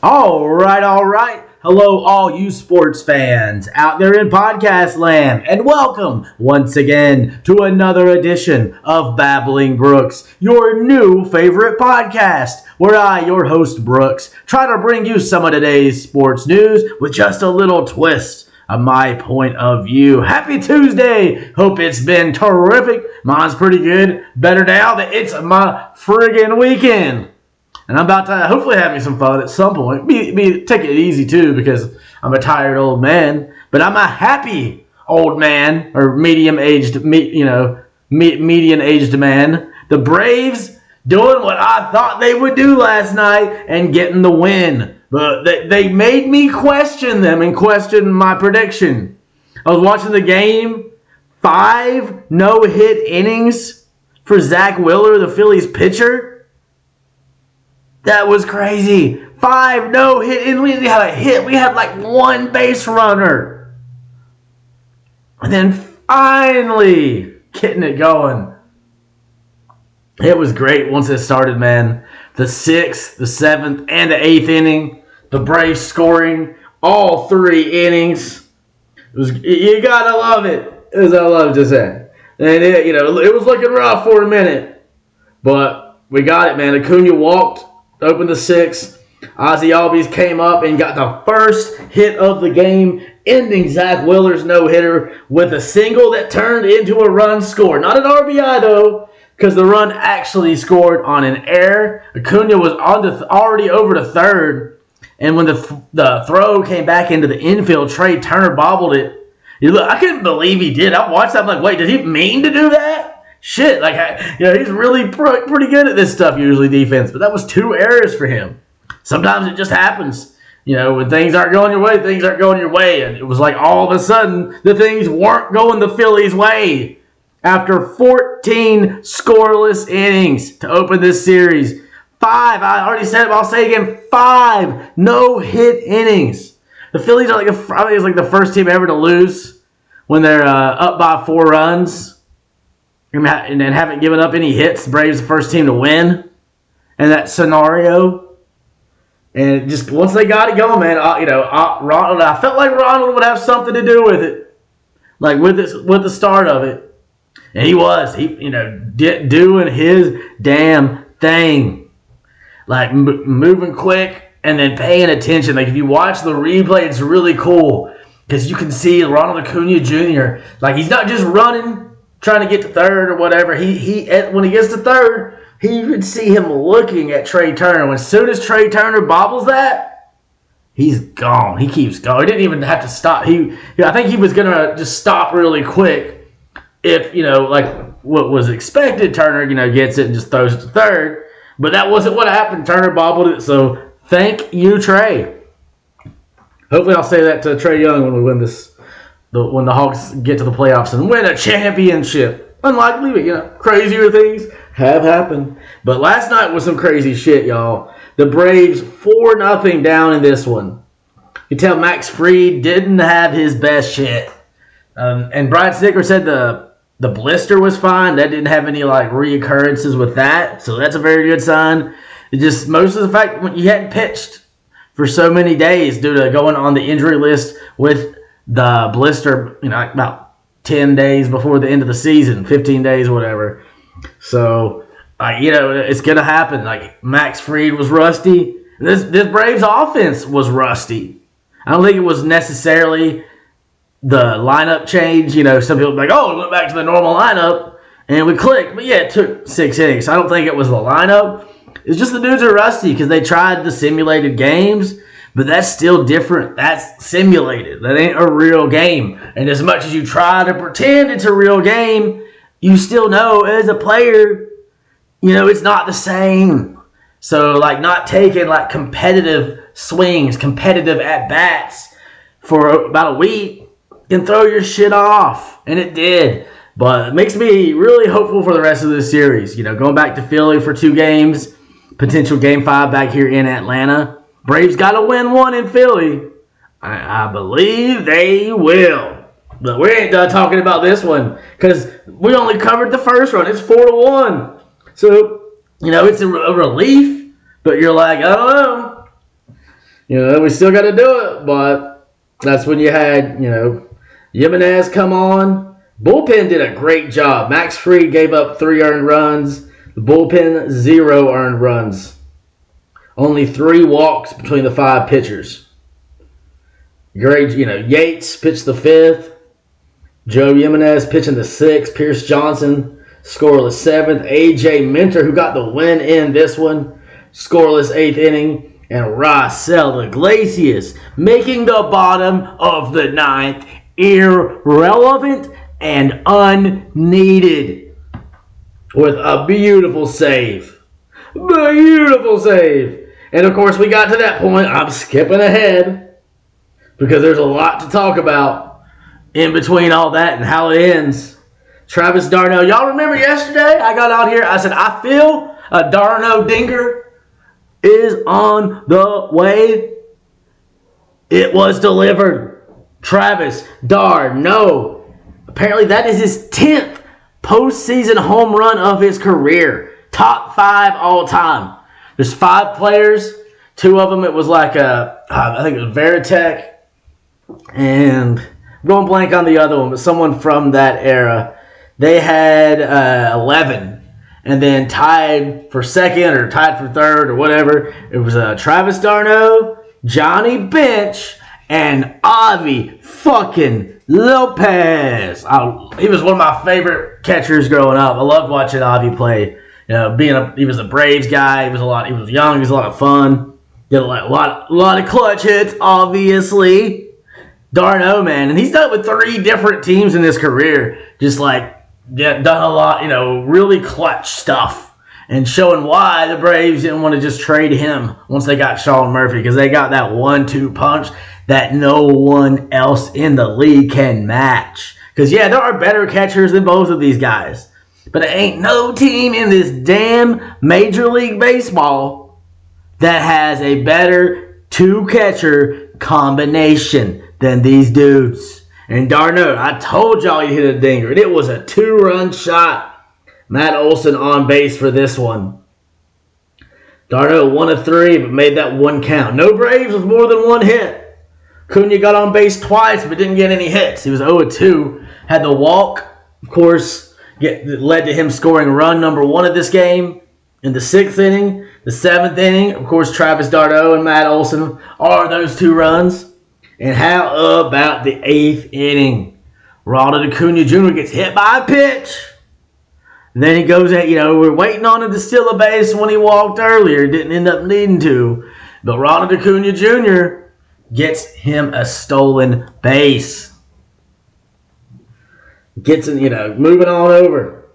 All right. Hello, all you sports fans out there in podcast land, and welcome once again to another edition of Babbling Brooks, your new favorite podcast, where I, your host Brooks, try to bring you some of today's sports news with just a little twist of my point of view. Happy Tuesday! Hope it's been terrific. Mine's pretty good. Better now that it's my friggin' weekend. And I'm about to hopefully have me some fun at some point. Take it easy too, because I'm a tired old man. But I'm a happy old man, or medium-aged, median-aged man. The Braves doing what I thought they would do last night and getting the win. But they made me question them and question my prediction. I was watching the game. 5 no-hit innings for Zack Wheeler, the Phillies pitcher. That was crazy. 5 no-hit, and we didn't have a hit. We had like one base runner. And then finally getting it going. It was great once it started, man. The 6th, the 7th, and the 8th inning. The Braves scoring all 3 innings. You gotta love it, as I love to say. And it was looking rough for a minute. But we got it, man. Acuna walked. Opened the 6th. Ozzie Albies came up and got the first hit of the game, ending Zack Wheeler's no-hitter with a single that turned into a run scored. Not an RBI, though, because the run actually scored on an error. Acuna was already over to third, and when the throw came back into the infield, Trey Turner bobbled it. I couldn't believe he did. I watched that. I'm like, wait, did he mean to do that? Shit, he's really pretty good at this stuff, usually defense. But that was 2 errors for him. Sometimes it just happens. When things aren't going your way, things aren't going your way. And it was like all of a sudden, the things weren't going the Phillies' way. After 14 scoreless innings to open this series. 5, I already said it, but I'll say it again, 5 no-hit innings. The Phillies are I think it's like the first team ever to lose when they're up by 4 runs. And haven't given up any hits. The Braves the first team to win in that scenario. And just once they got it going, man, Ronald. I felt like Ronald would have something to do with it, like with the start of it. And he was, doing his damn thing, like moving quick and then paying attention. Like if you watch the replay, it's really cool because you can see Ronald Acuna Jr. Like he's not just running, trying to get to third or whatever. He when he gets to third, you can see him looking at Trey Turner. As soon as Trey Turner bobbles that, he's gone. He keeps going. He didn't even have to stop. I think he was gonna just stop really quick if like what was expected. Turner gets it and just throws it to third, but that wasn't what happened. Turner bobbled it. So thank you, Trey. Hopefully, I'll say that to Trey Young when we win this. When the Hawks get to the playoffs and win a championship. Unlikely, but crazier things have happened. But last night was some crazy shit, y'all. The Braves 4-0 down in this one. You tell Max Fried didn't have his best shit. And Brian Snitker said the blister was fine. That didn't have any reoccurrences with that. So that's a very good sign. It just most of the fact when you hadn't pitched for so many days due to going on the injury list with the blister, about 10 days before the end of the season, 15 days, whatever. So, it's going to happen. Like, Max Fried was rusty. This Braves offense was rusty. I don't think it was necessarily the lineup change. Some people be like, we went back to the normal lineup, and we clicked. But, yeah, it took 6 innings. So I don't think it was the lineup. It's just the dudes are rusty because they tried the simulated games. But that's still different. That's simulated. That ain't a real game. And as much as you try to pretend it's a real game, you still know as a player, it's not the same. So, not taking, competitive swings, competitive at-bats for about a week can throw your shit off. And it did. But it makes me really hopeful for the rest of this series. Going back to Philly for 2 games, potential Game 5 back here in Atlanta. Braves got to win 1 in Philly. I believe they will. But we ain't done talking about this one because we only covered the first run. It's 4-1. So, it's a relief, but you're like, I don't know. We still got to do it, but that's when you had, Jimenez come on. Bullpen did a great job. Max Fried gave up 3 earned runs. The bullpen, 0 earned runs. Only 3 walks between the 5 pitchers. Great, Yates pitched the 5th. Joe Jimenez pitching the 6th. Pierce Johnson, scoreless 7th. A.J. Minter, who got the win in this one, scoreless 8th inning. And Raisel Iglesias making the bottom of the 9th irrelevant and unneeded with a beautiful save. Beautiful save. And of course, we got to that point. I'm skipping ahead because there's a lot to talk about in between all that and how it ends. Travis d'Arnaud. Y'all remember yesterday I got out here. I said, I feel a d'Arnaud dinger is on the way. It was delivered. Travis d'Arnaud. Apparently that is his 10th postseason home run of his career. Top 5 all time. There's 5 players. 2 of them, it was like I think it was Veritek. And I'm going blank on the other one, but someone from that era. They had 11. And then tied for 2nd or tied for 3rd or whatever. It was Travis d'Arnaud, Johnny Bench, and Avi fucking Lopez. He was one of my favorite catchers growing up. I loved watching Avi play. He was a Braves guy. He was young. He was a lot of fun. Did a lot of clutch hits, obviously. d'Arnaud, man, and he's done it with 3 different teams in his career. Just done a lot, really clutch stuff. And showing why the Braves didn't want to just trade him once they got Sean Murphy, because they got that 1-2 punch that no one else in the league can match. Because, there are better catchers than both of these guys. But there ain't no team in this damn Major League Baseball that has a better 2-catcher combination than these dudes. And d'Arnaud, I told y'all he hit a dinger. And it was a 2-run shot. Matt Olson on base for this one. d'Arnaud 1 of 3, but made that 1 count. No Braves with more than 1 hit. Acuna got on base twice, but didn't get any hits. He was 0 of 2. Had the walk, of course, led to him scoring run number 1 of this game. In the 6th inning, the 7th inning, of course, Travis d'Arnaud and Matt Olson are those 2 runs. And how about the 8th inning? Ronald Acuna Jr. gets hit by a pitch. And then he goes we're waiting on him to steal a base when he walked earlier. Didn't end up needing to. But Ronald Acuna Jr. gets him a stolen base. Gets him, moving on over.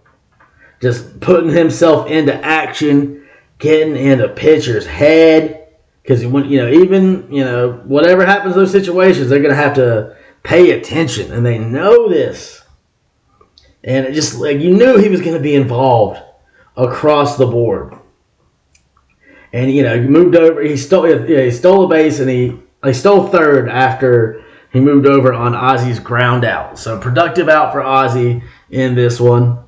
Just putting himself into action. Getting in the pitcher's head. Because whatever happens in those situations, they're going to have to pay attention. And they know this. And it just, you knew he was going to be involved across the board. And, he moved over. He stole a base, and he stole 3rd after he moved over on Ozzy's ground out. So, productive out for Ozzy in this one.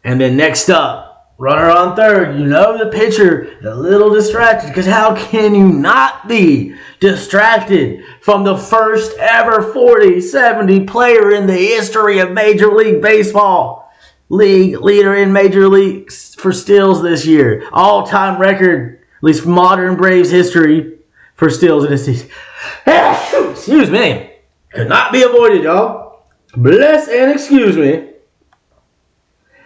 And then next up, runner on 3rd. The pitcher is a little distracted, because how can you not be distracted from the first ever 40-70 player in the history of Major League Baseball? League leader in Major Leagues for steals this year. All-time record, at least modern Braves history, for steals in this season. Excuse me. Could not be avoided, y'all. Bless and excuse me.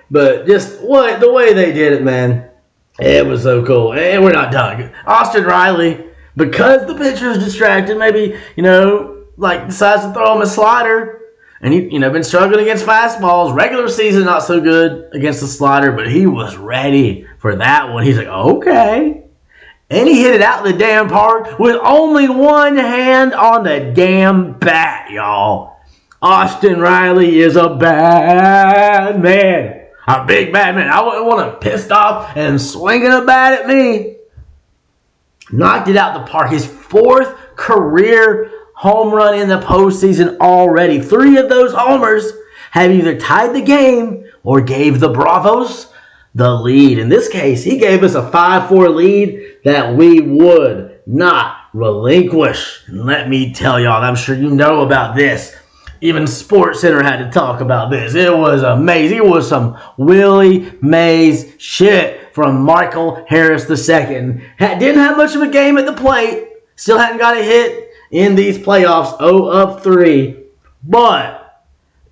But just the way they did it, man, it was so cool. And we're not done. Austin Riley, because the pitcher's distracted, maybe, decides to throw him a slider. And he, been struggling against fastballs. Regular season, not so good against the slider, but he was ready for that one. He's like, okay. And he hit it out in the damn park with only 1 hand on the damn bat, y'all. Austin Riley is a bad man. A big bad man. I wouldn't want him pissed off and swinging a bat at me. Knocked it out the park. His 4th career home run in the postseason already. 3 of those homers have either tied the game or gave the Bravos the lead. In this case, he gave us a 5-4 lead that we would not relinquish. And let me tell y'all, I'm sure you know about this. Even SportsCenter had to talk about this. It was amazing. It was some Willie Mays shit from Michael Harris II. Didn't have much of a game at the plate. Still hadn't got a hit in these playoffs. 0-3. But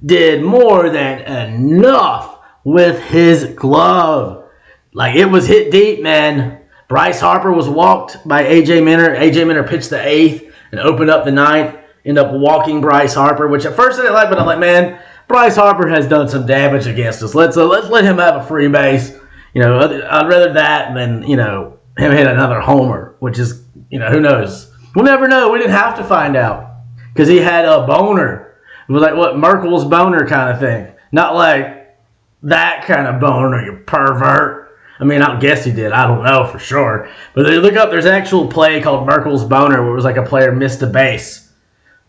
did more than enough with his glove. Like, it was hit deep, man. Bryce Harper was walked by A.J. Minter. A.J. Minter pitched the 8th and opened up the 9th. Ended up walking Bryce Harper, which at first I didn't like, but I'm like, man, Bryce Harper has done some damage against us. Let's let him have a free base. You know, I'd rather that than, you know, him hit another homer, which is, you know, who knows? We'll never know. We didn't have to find out because he had a boner. It was like what Merkel's boner kind of thing, not like that kind of boner, you pervert. I mean, I guess he did. I don't know for sure. But they look up, there's an actual play called Merkel's boner where it was like a player missed a base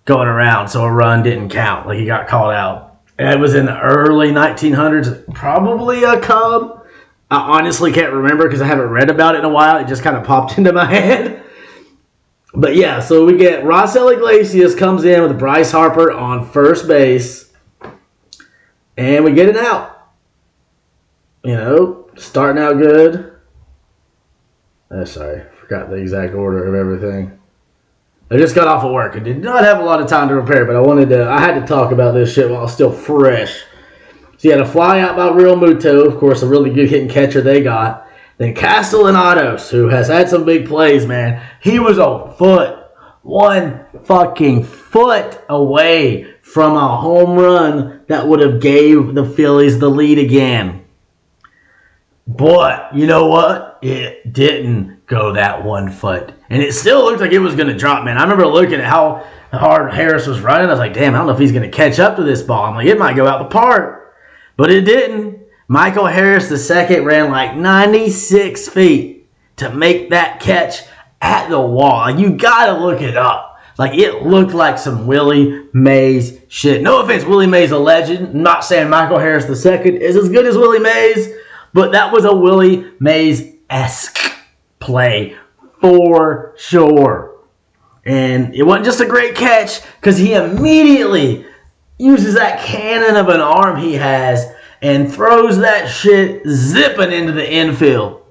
going around, so a run didn't count. Like, he got called out. And it was in the early 1900s. Probably a Cub. I honestly can't remember because I haven't read about it in a while. It just kind of popped into my head. But yeah, so we get Raisel Iglesias comes in with Bryce Harper on first base. And we get it out. You know, starting out good. Sorry, forgot the exact order of everything. I just got off of work and did not have a lot of time to prepare, but I had to talk about this shit while it's still fresh. So you had a fly out by Real Muto, of course, a really good hitting catcher they got. Then Castellanos, who has had some big plays, man. He was one fucking foot away from a home run that would have gave the Phillies the lead again. But you know what? It didn't go that 1 foot. And it still looked like it was going to drop, man. I remember looking at how hard Harris was running. I was like, damn, I don't know if he's going to catch up to this ball. I'm like, it might go out the park. But it didn't. Michael Harris II ran like 96 feet to make that catch at the wall. You got to look it up. Like, it looked like some Willie Mays shit. No offense, Willie Mays a legend. I'm not saying Michael Harris II is as good as Willie Mays, but that was a Willie Mays-esque play for sure. And it wasn't just a great catch because he immediately uses that cannon of an arm he has and throws that shit zipping into the infield.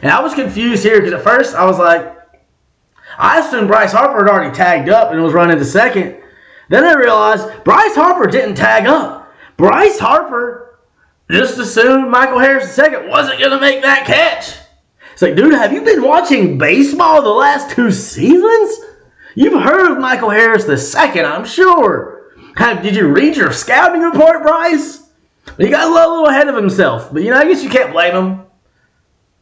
And I was confused here because at first I was like, I assumed Bryce Harper had already tagged up and was running to second. Then I realized Bryce Harper didn't tag up. Bryce Harper just assumed Michael Harris II wasn't going to make that catch. It's like, dude, have you been watching baseball the last 2 seasons? You've heard of Michael Harris II, I'm sure. Did you read your scouting report, Bryce? He got a little ahead of himself. But, you know, I guess you can't blame him.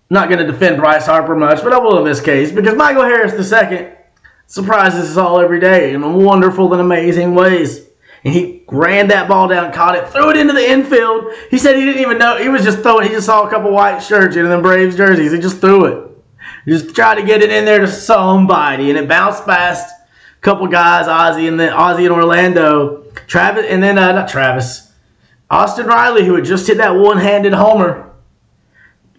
Not going to defend Bryce Harper much, but I will in this case. Because Michael Harris II surprises us all every day in wonderful and amazing ways. And he ran that ball down, caught it, threw it into the infield. He said he didn't even know. He was just throwing. He just saw a couple white shirts in them Braves jerseys. He just threw it. He just tried to get it in there to somebody. And it bounced past a couple guys, Ozzie and Orlando. Travis, and then, not Travis. Austin Riley, who had just hit that one-handed homer,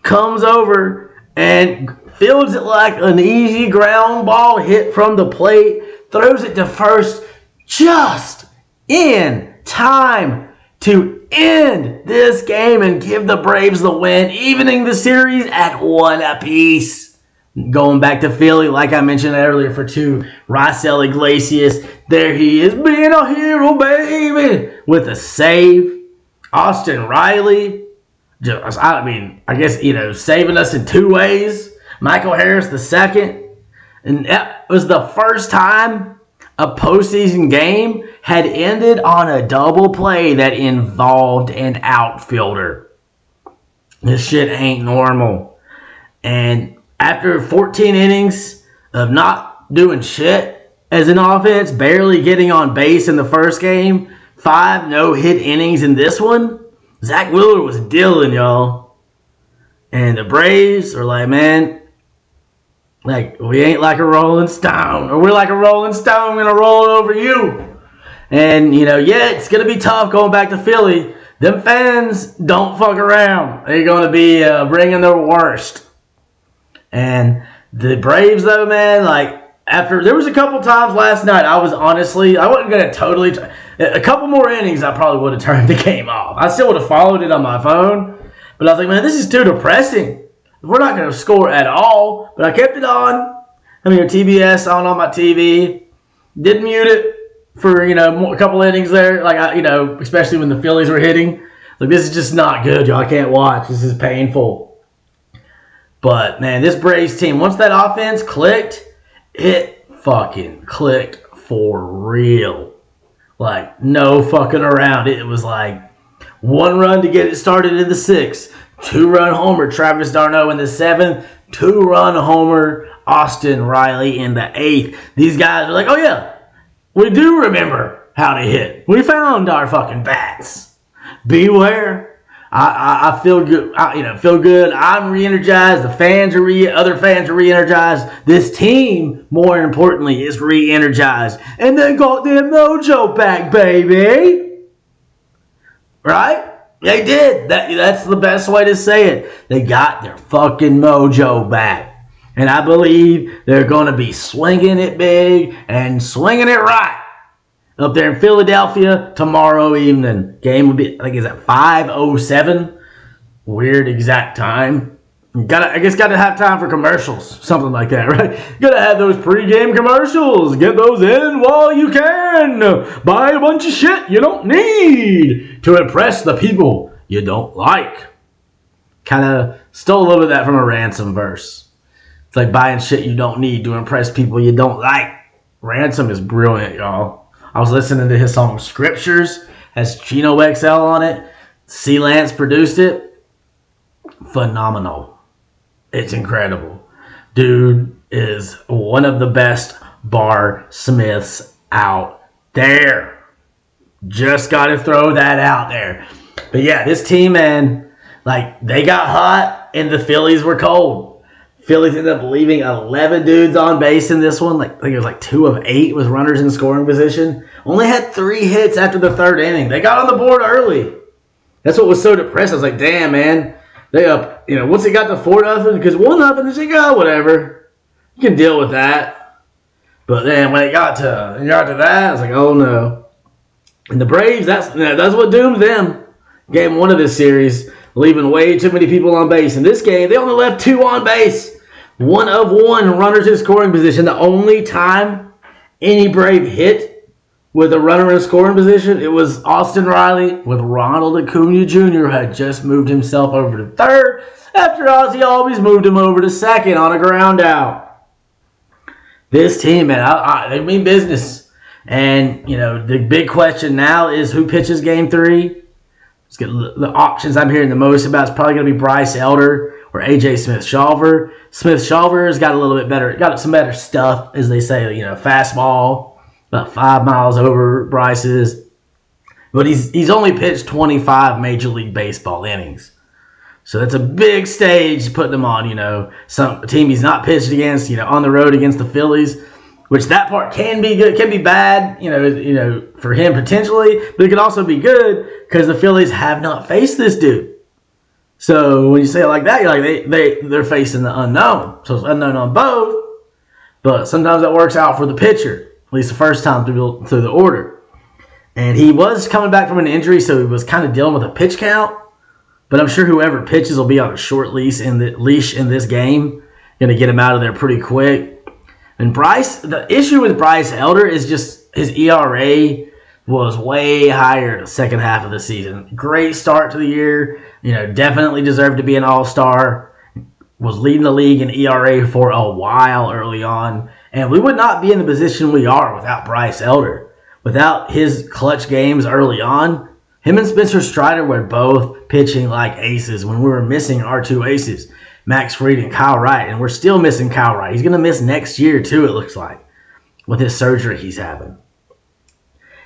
comes over and fields it like an easy ground ball hit from the plate. Throws it to first just in time to end this game and give the Braves the win, evening the series at 1 apiece. Going back to Philly, like I mentioned earlier, for 2, Raisel Iglesias. There he is, being a hero, baby, with a save. Austin Riley, I guess, you know, saving us in 2 ways. Michael Harris II. And that was the first time a postseason game had ended on a double play that involved an outfielder. This shit ain't normal. And after 14 innings of not doing shit as an offense, barely getting on base in the first game, 5 no-hit innings in this one, Zack Wheeler was dealing, y'all. And the Braves are like, man, like, we ain't like a Rolling Stone. Or we're like a Rolling Stone, gonna roll over you. And, you know, yeah, it's going to be tough going back to Philly. Them fans don't fuck around. They're going to be bringing their worst. And the Braves, though, man, like, after there was a couple times last night, I wasn't going to totally. A couple more innings, I probably would have turned the game off. I still would have followed it on my phone, but I was like, man, this is too depressing. We're not going to score at all. But I kept it on. I mean, TBS on my TV. Didn't mute it for a couple innings there. Like especially when the Phillies were hitting. Like, this is just not good, y'all. I can't watch. This is painful. But man, this Braves team, once that offense clicked, it fucking clicked for real. Like, no fucking around. It was like 1 run to get it started in the 6th, 2-run homer Travis d'Arnaud in the 7th, 2-run homer Austin Riley in the 8th. These guys are like, oh yeah, we do remember how to hit. We found our fucking bats. Beware. I feel good. Feel good. I'm re-energized. The fans are other fans are re-energized. This team, more importantly, is re-energized, and they got their mojo back, baby. Right? They did. That's the best way to say it. They got their fucking mojo back, and I believe they're going to be swinging it big and swinging it right up there in Philadelphia tomorrow evening. Game will be, I think, is at 5:07. Weird exact time. I guess got to have time for commercials, something like that, right? Gotta have those pregame commercials. Get those in while you can. Buy a bunch of shit you don't need to impress the people you don't like. Kind of stole a little bit of that from a Ransom verse. It's like buying shit you don't need to impress people you don't like. Ransom is brilliant, y'all. I was listening to his song Scriptures. Has Chino XL on it. C. Lance produced it. Phenomenal. It's incredible. Dude is one of the best bar smiths out there. Just got to throw that out there. But yeah, this team, man, like, they got hot and the Phillies were cold. Phillies ended up leaving 11 dudes on base in this one. Like, I think it was like 2 of 8 with runners in scoring position. Only had 3 hits after the 3rd inning. They got on the board early. That's what was so depressing. I was like, damn, man. They up, once it got to 4-0, because 1-0, it's like, whatever. You can deal with that. But then when it got to that, I was like, oh no. And the Braves, that's what doomed them. Game 1 of this series, leaving way too many people on base. In this game, they only left 2 on base. 1 of 1 runners in scoring position. The only time any Brave hit with a runner in scoring position, it was Austin Riley with Ronald Acuna Jr. had just moved himself over to 3rd after Ozzie always moved him over to 2nd on a ground out. This team, man, they mean business. And, the big question now is who pitches Game 3. Let's get the options I'm hearing the most about. It's probably going to be Bryce Elder or A.J. Smith-Shawver. Smith-Shawver's got a little bit better, got some better stuff, as they say, fastball, about 5 miles over Bryce's. But he's only pitched 25 Major League Baseball innings. So that's a big stage putting him on, some team he's not pitched against, on the road against the Phillies, which that part can be good, can be bad, for him potentially, but it can also be good because the Phillies have not faced this dude. So when you say it like that, you're like, they're facing the unknown. So it's unknown on both, but sometimes that works out for the pitcher, at least the first time through the order. And he was coming back from an injury, so he was kind of dealing with a pitch count. But I'm sure whoever pitches will be on a short leash in this game. Going to get him out of there pretty quick. And Bryce, the issue with Bryce Elder is just his ERA was way higher the second half of the season. Great start to the year. Definitely deserved to be an all-star. Was leading the league in ERA for a while early on. And we would not be in the position we are without Bryce Elder. Without his clutch games early on, him and Spencer Strider were both pitching like aces when we were missing our 2 aces, Max Fried and Kyle Wright. And we're still missing Kyle Wright. He's going to miss next year too, it looks like, with his surgery he's having.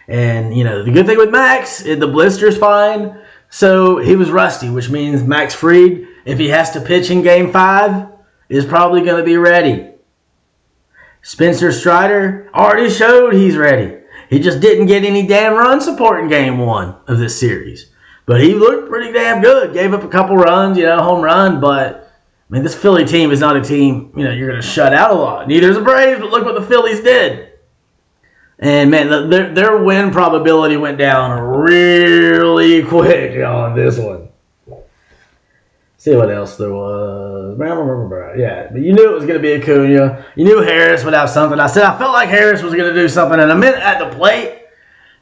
And, the good thing with Max, the blister's fine. So he was rusty, which means Max Fried, if he has to pitch in Game 5, is probably going to be ready. Spencer Strider already showed he's ready. He just didn't get any damn run support in Game 1 of this series. But he looked pretty damn good. Gave up a couple runs, home run. But, I mean, this Philly team is not a team, you're going to shut out a lot. Neither is the Braves, but look what the Phillies did. And, man, their win probability went down really quick on this one. See what else there was. Yeah, but you knew it was going to be Acuna. You knew Harris would have something. I felt like Harris was going to do something in a minute at the plate,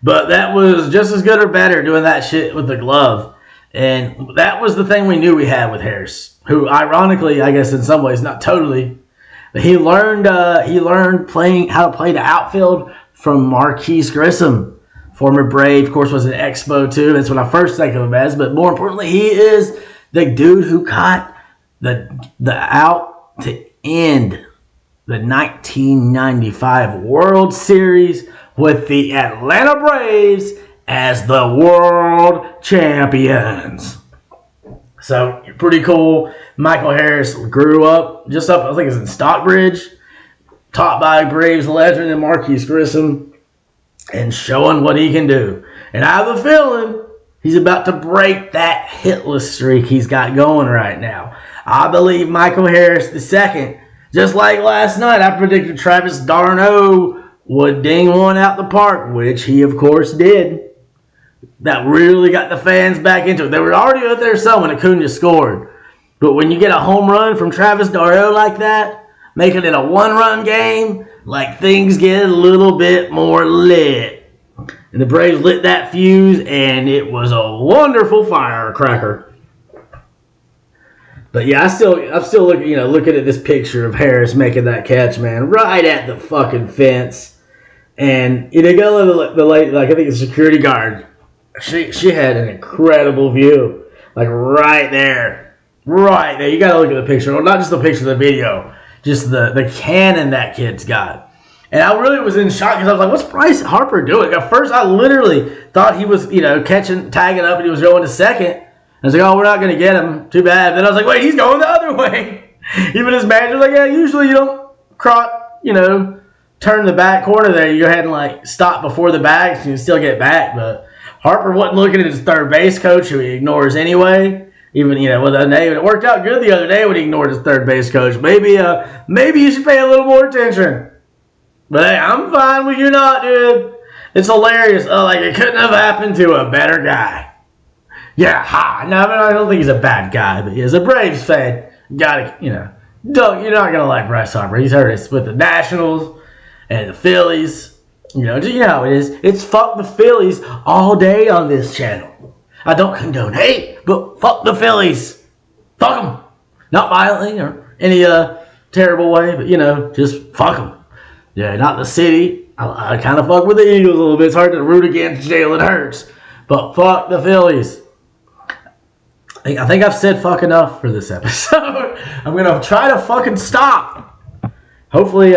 but that was just as good or better doing that shit with the glove. And that was the thing we knew we had with Harris, who ironically, I guess in some ways, not totally, but he learned playing how to play the outfield from Marquise Grissom, former Brave, of course, was an Expo too. That's what I first think of him as. But more importantly, he is the dude who caught the out to end the 1995 World Series with the Atlanta Braves as the world champions. So, pretty cool. Michael Harris grew up just up, I think it's in Stockbridge, taught by Braves legend and Marquise Grissom, and showing what he can do. And I have a feeling he's about to break that hitless streak he's got going right now. I believe Michael Harris II, just like last night, I predicted Travis d'Arnaud would ding one out the park, which he, of course, did. That really got the fans back into it. They were already out there some when Acuna scored. But when you get a home run from Travis d'Arnaud like that, making it a one-run game, like things get a little bit more lit. And the Braves lit that fuse, and it was a wonderful firecracker. But yeah, I'm still looking at this picture of Harris making that catch, man, right at the fucking fence. And go the lady, like I think it's a security guard. She had an incredible view, like right there. You got to look at the picture, not just the picture, the video, just the cannon that kid's got. And I really was in shock because I was like, what's Bryce Harper doing? At first, I literally thought he was, tagging up and he was going to second. I was like, oh, we're not going to get him. Too bad. Then I was like, wait, he's going the other way. Even his manager was like, yeah, usually you don't turn the back corner there. You go ahead and, stop before the bag so you can still get back. But Harper wasn't looking at his third base coach, who he ignores anyway. Even, with a name. It worked out good the other day when he ignored his third base coach. Maybe you should pay a little more attention. But hey, I'm fine with you not, dude. It's hilarious. It couldn't have happened to a better guy. Yeah, no, I don't think he's a bad guy, but he's a Braves fan. You're not gonna like Bryce Harper. He's hurt us with the Nationals and the Phillies. You know how it is. It's fuck the Phillies all day on this channel. I don't condone hate, but fuck the Phillies. Fuck them. Not violently or any terrible way, but just fuck them. Yeah, not the city. I kind of fuck with the Eagles a little bit. It's hard to root against Jalen Hurts. But fuck the Phillies. I think I've said fuck enough for this episode. I'm going to try to fucking stop. Hopefully,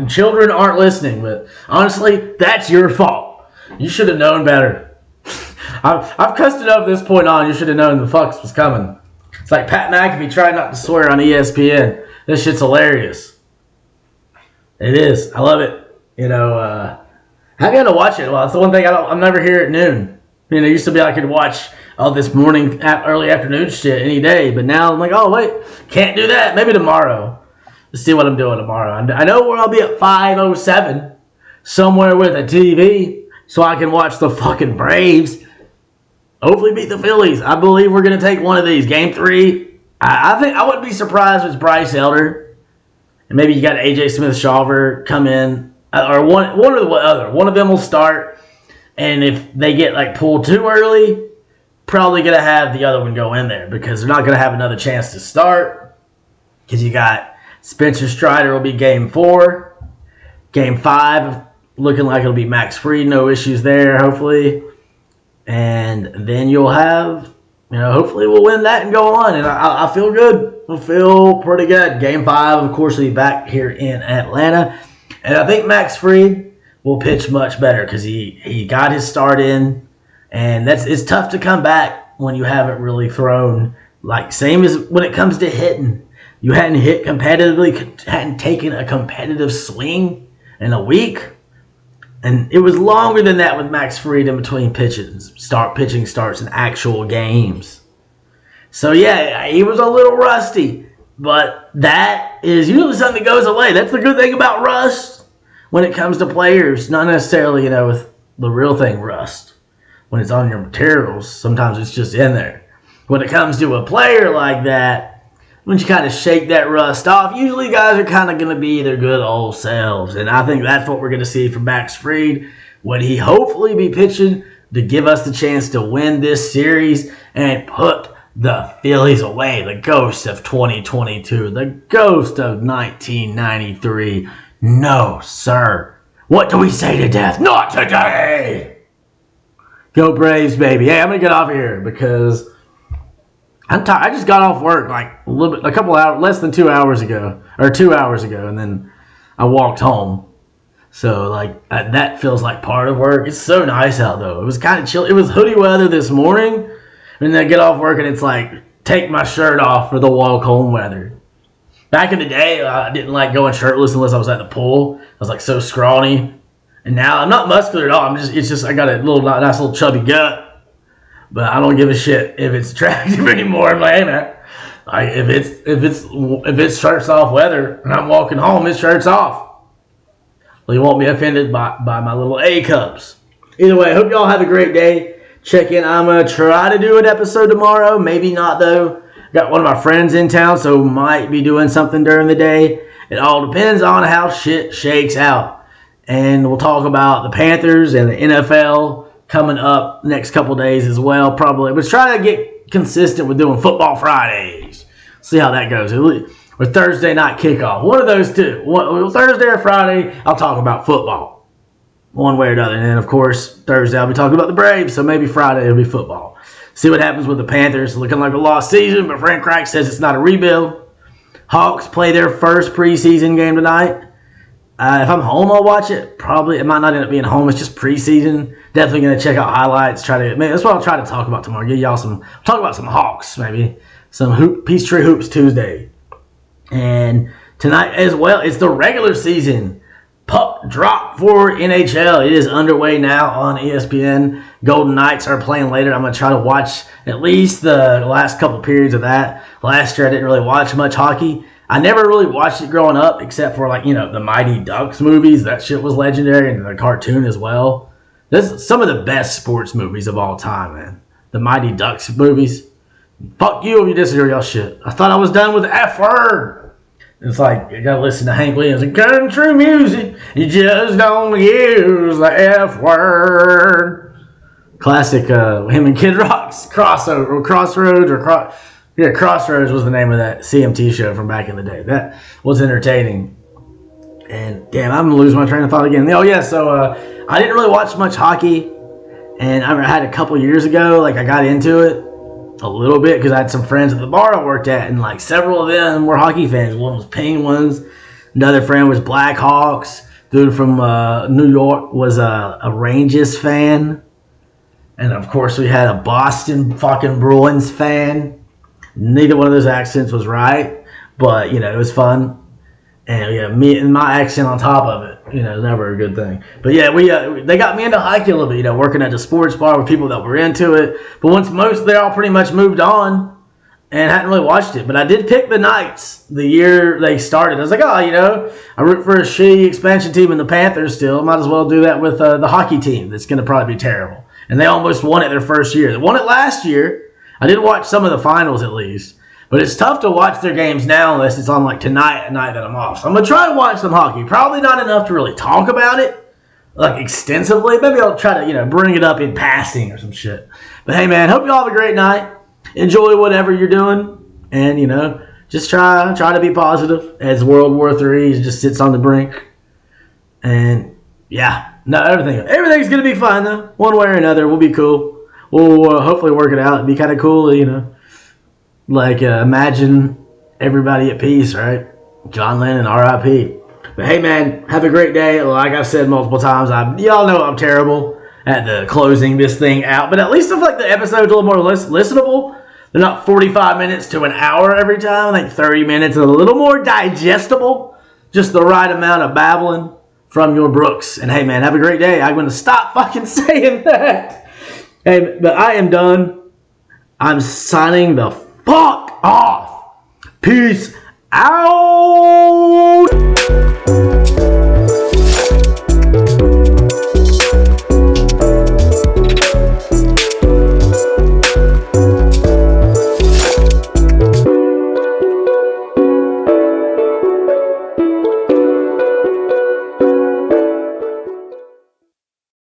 children aren't listening. But honestly, that's your fault. You should have known better. I've cussed enough at this point on. You should have known the fucks was coming. It's like Pat McAfee trying not to swear on ESPN. This shit's hilarious. It is. I love it. How can I watch it? Well, it's the one thing I'm never here at noon. It used to be I could watch all this morning, early afternoon shit any day, but now I'm like, oh wait, can't do that. Maybe tomorrow. Let's see what I'm doing tomorrow. I know where I'll be at 5:07 somewhere with a TV, so I can watch the fucking Braves. Hopefully beat the Phillies. I believe we're gonna take one of these. Game 3. I think I wouldn't be surprised if it's Bryce Elder. And maybe you got AJ Smith-Shawver come in, or one or the other. One of them will start, and if they get pulled too early, probably gonna have the other one go in there because they're not gonna have another chance to start. Because you got Spencer Strider will be Game 4, Game 5 looking like it'll be Max Fried, no issues there, hopefully, and then you'll have. Hopefully we'll win that and go on. And I feel good. I feel pretty good. Game 5, of course, will be back here in Atlanta. And I think Max Fried will pitch much better because he got his start in. And it's tough to come back when you haven't really thrown. Same as when it comes to hitting. You hadn't hit competitively, hadn't taken a competitive swing in a week. And it was longer than that with Max Fried in between pitching starts and actual games. So, yeah, he was a little rusty. But that is usually something that goes away. That's the good thing about rust when it comes to players. Not necessarily, with the real thing, rust. When it's on your materials, sometimes it's just in there. When it comes to a player like that, once you kind of shake that rust off, usually guys are kind of going to be their good old selves. And I think that's what we're going to see from Max Fried when he hopefully be pitching to give us the chance to win this series and put the Phillies away, the ghost of 2022, the ghost of 1993. No, sir. What do we say to death? Not today! Go Braves, baby. Hey, I'm going to get off of here because I'm tired. I just got off work like a couple hours, less than 2 hours ago, and then I walked home. So, that feels like part of work. It's so nice out, though. It was kind of chill. It was hoodie weather this morning. And then I get off work and it's like, take my shirt off for the walk home weather. Back in the day, I didn't like going shirtless unless I was at the pool. I was like so scrawny. And now I'm not muscular at all. I got a nice little chubby gut. But I don't give a shit if it's attractive anymore. I'm like, hey man, if it's shirts off weather and I'm walking home, it's shirts off. Well, you won't be offended by my little A cups. Either way, I hope y'all have a great day. Check in. I'm going to try to do an episode tomorrow. Maybe not, though. Got one of my friends in town, so might be doing something during the day. It all depends on how shit shakes out. And we'll talk about the Panthers and the NFL coming up next couple days as well, probably. But try to get consistent with doing Football Fridays. See how that goes. Or Thursday night kickoff. One of those two. Thursday or Friday, I'll talk about football. One way or another. And then, of course, Thursday I'll be talking about the Braves, so maybe Friday it'll be football. See what happens with the Panthers. Looking like a lost season, but Frank Reich says it's not a rebuild. Hawks play their first preseason game tonight. If I'm home, I'll watch it. Probably. It might not end up being home. It's just preseason. Definitely going to check out highlights. That's what I'll try to talk about tomorrow. Give y'all talk about some Hawks, maybe. Some Peachtree Hoops Tuesday. And tonight as well, it's the regular season. Puck drop for NHL. It is underway now on ESPN. Golden Knights are playing later. I'm going to try to watch at least the last couple periods of that. Last year I didn't really watch much hockey. I never really watched it growing up except for the Mighty Ducks movies. That shit was legendary, and the cartoon as well. This is some of the best sports movies of all time, man. The Mighty Ducks movies. Fuck you if you disagree with y'all shit. I thought I was done with the F word. It's like, you gotta listen to Hank Williams and country music. You just don't use the F word. Classic, him and Kid Rock's Crossroads Crossroads was the name of that CMT show from back in the day. That was entertaining. And damn, I'm gonna lose my train of thought again. Oh yeah, so I didn't really watch much hockey, and I had a couple years ago, I got into it a little bit because I had some friends at the bar I worked at, and several of them were hockey fans. One was Penguins, another friend was Blackhawks. Dude from New York was a Rangers fan, and of course we had a Boston fucking Bruins fan. Neither one of those accents was right, but it was fun. And yeah, me and my accent on top of it, never a good thing. But yeah, they got me into hockey a little bit, working at the sports bar with people that were into it. But they all pretty much moved on and hadn't really watched it. But I did pick the Knights the year they started. I was like, I root for a shitty expansion team in the Panthers still. Might as well do that with the hockey team that's going to probably be terrible. And they almost won it their first year. They won it last year. I did watch some of the finals at least. But it's tough to watch their games now unless it's on tonight at night that I'm off. So I'm going to try to watch some hockey. Probably not enough to really talk about it extensively. Maybe I'll try to, bring it up in passing or some shit. But hey man, hope you all have a great night. Enjoy whatever you're doing. And, just try to be positive as World War III just sits on the brink. And yeah, no, everything's going to be fine though. One way or another, we'll be cool. We'll hopefully work it out. It'd be kind of cool, imagine everybody at peace, right? John Lennon, R.I.P. But hey, man, have a great day. Like I've said multiple times, y'all know I'm terrible at the closing this thing out. But at least if the episode's a little more listenable, they're not 45 minutes to an hour every time. I think 30 minutes is a little more digestible. Just the right amount of babbling from your Brooks. And hey, man, have a great day. I'm going to stop fucking saying that. Hey, but I am done. I'm signing the fuck off. Peace out.